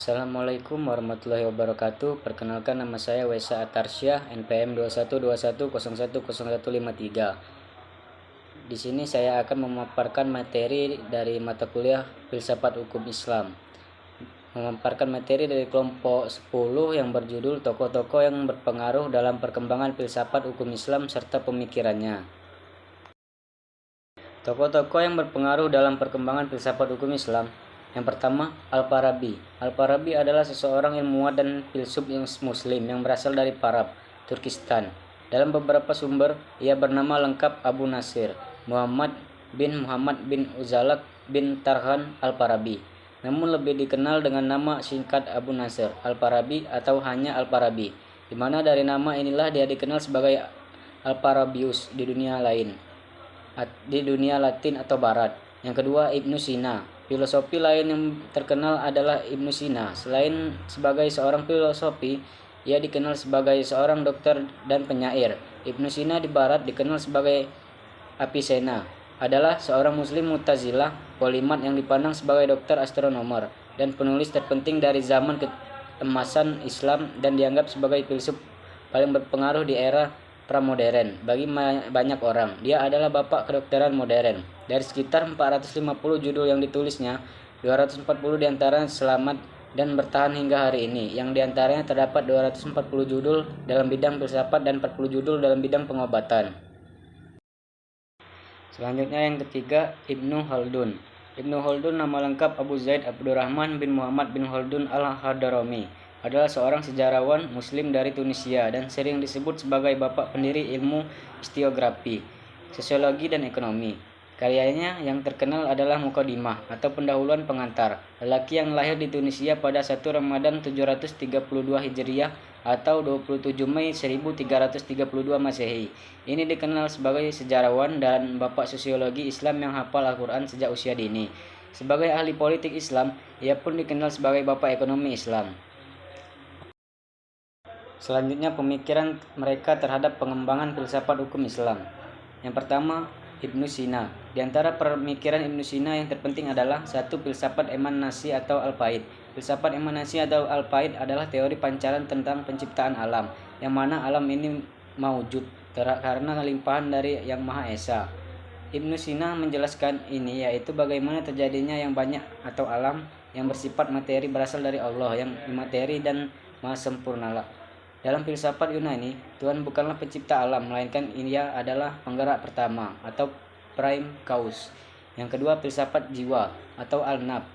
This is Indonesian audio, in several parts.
Assalamualaikum warahmatullahi wabarakatuh. Perkenalkan, nama saya Wesa Atarsyah, NPM 2121010153. Di sini saya akan memaparkan materi dari mata kuliah Filsafat Hukum Islam. Memaparkan materi dari kelompok 10 yang berjudul Tokoh-tokoh yang berpengaruh dalam perkembangan filsafat hukum Islam serta pemikirannya. Tokoh-tokoh yang berpengaruh dalam perkembangan filsafat hukum Islam. Yang pertama, Al-Farabi. Al-Farabi adalah seseorang ilmuwan dan filsuf yang muslim yang berasal dari Parab, Turkistan. Dalam beberapa sumber, ia bernama lengkap Abu Nasir, Muhammad bin Uzalak bin Tarhan Al-Farabi. Namun lebih dikenal dengan nama singkat Abu Nasir, Al-Farabi atau hanya Al-Farabi, di mana dari nama inilah dia dikenal sebagai Al-Farabius di dunia Latin atau Barat. Yang kedua, Ibnu Sina. Filosofi lain yang terkenal adalah Ibnu Sina. Selain sebagai seorang filosofi, ia dikenal sebagai seorang dokter dan penyair. Ibnu Sina di Barat dikenal sebagai Avicenna. Adalah seorang muslim Mu'tazilah, polimat yang dipandang sebagai dokter astronomer dan penulis terpenting dari zaman keemasan Islam dan dianggap sebagai filsuf paling berpengaruh di era pramodern bagi banyak orang. Dia adalah bapak kedokteran modern. Dari sekitar 450 judul yang ditulisnya, 240 diantaranya selamat dan bertahan hingga hari ini. Yang diantaranya terdapat 240 judul dalam bidang filsafat dan 40 judul dalam bidang pengobatan. Selanjutnya yang ketiga, Ibnu Khaldun. Ibnu Khaldun nama lengkap Abu Zaid Abdurrahman bin Muhammad bin Khaldun al-Hadrami, adalah seorang sejarawan muslim dari Tunisia dan sering disebut sebagai bapak pendiri ilmu historiografi, sosiologi dan ekonomi. Karyanya yang terkenal adalah Muqaddimah atau pendahuluan pengantar. Lelaki yang lahir di Tunisia pada 1 Ramadan 732 Hijriah atau 27 Mei 1332 Masehi. Ini dikenal sebagai sejarawan dan bapak sosiologi Islam yang hafal Al-Quran sejak usia dini. Sebagai ahli politik Islam, ia pun dikenal sebagai bapak ekonomi Islam. Selanjutnya, pemikiran mereka terhadap pengembangan filsafat hukum Islam. Yang pertama, Ibnu Sina. Di antara pemikiran Ibnu Sina yang terpenting adalah satu, filsafat emanasi atau al-faid. Filsafat emanasi atau al-faid adalah teori pancaran tentang penciptaan alam, yang mana alam ini maujud karena limpahan dari Yang Maha Esa. Ibnu Sina menjelaskan ini yaitu bagaimana terjadinya yang banyak atau alam yang bersifat materi berasal dari Allah yang materi dan maha sempurna. Dalam filsafat Yunani, Tuhan bukanlah pencipta alam, melainkan ia adalah penggerak pertama atau prime cause. Yang kedua, filsafat jiwa atau al-naf.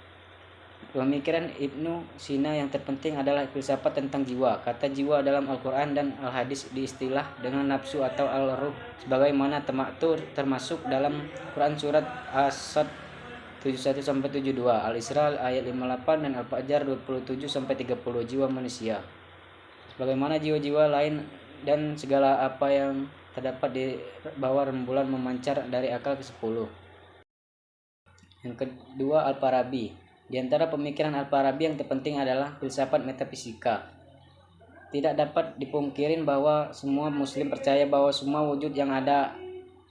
Pemikiran Ibnu Sina yang terpenting adalah filsafat tentang jiwa. Kata jiwa dalam Al-Quran dan Al-Hadis diistilah dengan nafsu atau al-ruh, sebagaimana termasuk dalam Quran surat As-Sad 71-72, Al-Isra ayat 58 dan Al-Fajr 27-30, jiwa manusia. Bagaimana jiwa-jiwa lain dan segala apa yang terdapat di bawah rembulan memancar dari akal ke-10. Yang kedua, Al-Farabi. Di antara pemikiran Al-Farabi yang terpenting adalah filsafat metafisika. Tidak dapat dipungkirin bahwa semua muslim percaya bahwa semua wujud yang ada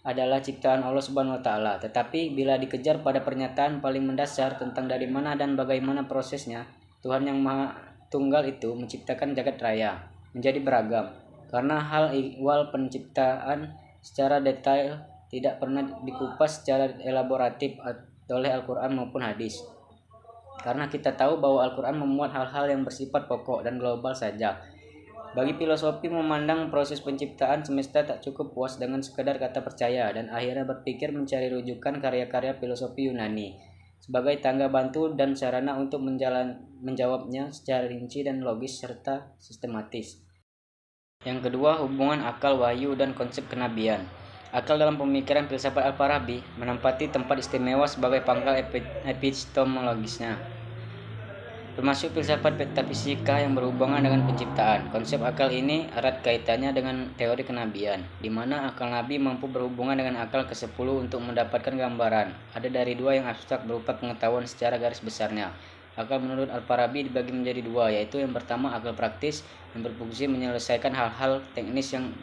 adalah ciptaan Allah Subhanahu wa taala. Tetapi bila dikejar pada pernyataan paling mendasar tentang dari mana dan bagaimana prosesnya, Tuhan yang Maha Tunggal itu menciptakan jagat raya menjadi beragam, karena hal ihwal penciptaan secara detail tidak pernah dikupas secara elaboratif oleh Al-Quran maupun hadis. Karena kita tahu bahwa Al-Quran memuat hal-hal yang bersifat pokok dan global saja. Bagi filosofi memandang proses penciptaan semesta tak cukup puas dengan sekadar kata percaya dan akhirnya berpikir mencari rujukan karya-karya filosofi Yunani sebagai tangga bantu dan sarana untuk menjawabnya secara rinci dan logis serta sistematis. Yang kedua, hubungan akal, wahyu, dan konsep kenabian. Akal dalam pemikiran filsafat Al-Farabi menempati tempat istimewa sebagai pangkal epistemologisnya, termasuk filsafat metafisika yang berhubungan dengan penciptaan. Konsep akal ini erat kaitannya dengan teori kenabian, di mana akal nabi mampu berhubungan dengan akal ke-10 untuk mendapatkan gambaran. Ada dari dua yang abstrak berupa pengetahuan secara garis besarnya. Akal menurut Al-Farabi dibagi menjadi dua, yaitu yang pertama akal praktis yang berfungsi menyelesaikan hal-hal teknis yang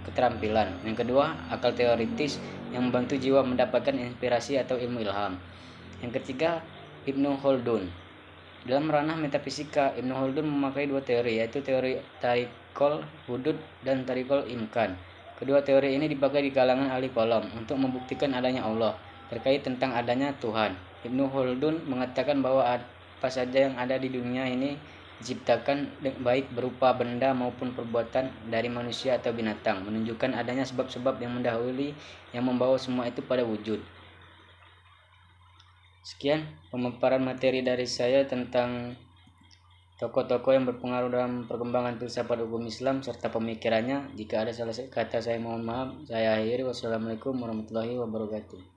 keterampilan. Yang kedua, akal teoritis yang membantu jiwa mendapatkan inspirasi atau ilmu ilham. Yang ketiga, Ibnu Khaldun. Dalam ranah metafisika, Ibnu Khaldun memakai dua teori, yaitu teori tarikul hudud dan tarikul imkan. Kedua teori ini dipakai di kalangan ahli kalam untuk membuktikan adanya Allah, terkait tentang adanya Tuhan. Ibnu Khaldun mengatakan bahwa apa saja yang ada di dunia ini diciptakan baik berupa benda maupun perbuatan dari manusia atau binatang, menunjukkan adanya sebab-sebab yang mendahului yang membawa semua itu pada wujud. Sekian pemaparan materi dari saya tentang tokoh-tokoh yang berpengaruh dalam perkembangan filsafat hukum Islam serta pemikirannya. Jika ada salah kata saya mohon maaf. Saya akhiri. Wassalamualaikum warahmatullahi wabarakatuh.